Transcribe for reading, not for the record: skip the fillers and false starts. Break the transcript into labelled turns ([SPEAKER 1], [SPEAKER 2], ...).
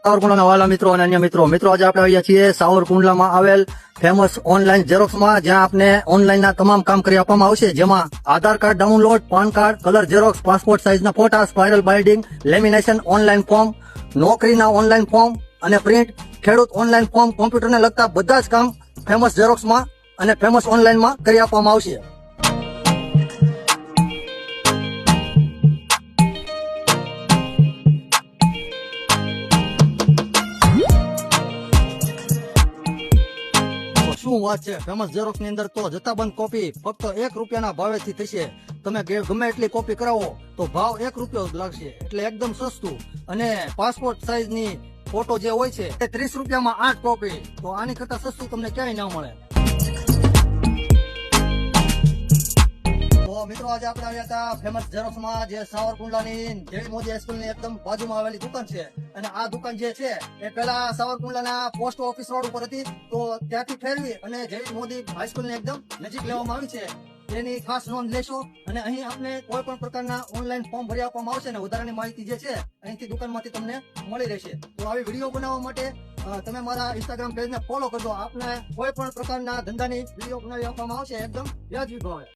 [SPEAKER 1] સાવરકુંડલાના વાલા મિત્રો અને અન્ય મિત્રો આજે આપણે આવ્યા છીએ સાવરકુંડલામાં આવેલ ફેમસ ઓનલાઈન ઝેરોક્સમાં, જ્યાં આપને ઓનલાઈનના તમામ કામ કરી આપવામાં આવશે, જેમાં Aadhaar card download, PAN card, colour xerox, passport સાઇઝના ફોટા, spiral binding, lamination, online form, નોકરીના ઓનલાઈન ફોર્મ અને પ્રિન્ટ, ખેડૂત ઓનલાઈન ફોર્મ, કોમ્પ્યુટરને લગતા બધા જ કામ ફેમસ ઝેરોક્સમાં અને ફેમસ ઓનલાઈનમાં કરી આપવામાં આવશે. શું વાત છે, ફેમસ ઝેરોક્સ ની અંદર તો જથ્થાબંધ કોપી ફક્ત ₹1 ભાવેથી થશે. તમે ગમે એટલી કોપી કરાવો તો ભાવ ₹1 જ લાગશે, એટલે એકદમ સસ્તું. અને પાસપોર્ટ સાઇઝ ની ફોટો જે હોય છે એ ₹30 માં 8 કોપી, તો આની કરતા સસ્તું તમને ક્યાંય ના મળે. તો મિત્રો આજે આપણે આવ્યા હતા ફેમસ ઝેરોક્સ માં, જે સાવરકુંડલાની જેવી મોદી હાઈસ્કૂલ ની એકદમ બાજુમાં આવેલી દુકાન છે. અને આ દુકાન જે છે એ પેલા સાવરકુંડલાના પોસ્ટ ઓફિસ રોડ ઉપર હતી, તો ત્યાંથી ફેરવી અને જેવી મોદી હાઈસ્કૂલ ની એકદમ નજીક લેવામાં આવી છે. એની ખાસ નોંધ લેશો. અને અહીં આપણે કોઈ પણ પ્રકારના ઓનલાઈન ફોર્મ ભરી આપવામાં આવશે ને વધારાની માહિતી જે છે અહીંથી દુકાનમાંથી તમને મળી રહેશે. તો આવી વિડીયો બનાવવા માટે તમે મારા ઇન્સ્ટાગ્રામ પેજને ફોલો કરજો. આપને કોઈ પણ પ્રકારના ધંધાની વિડીયો બનાવી આપવામાં આવશે એકદમ વ્યાજબી ભાવે.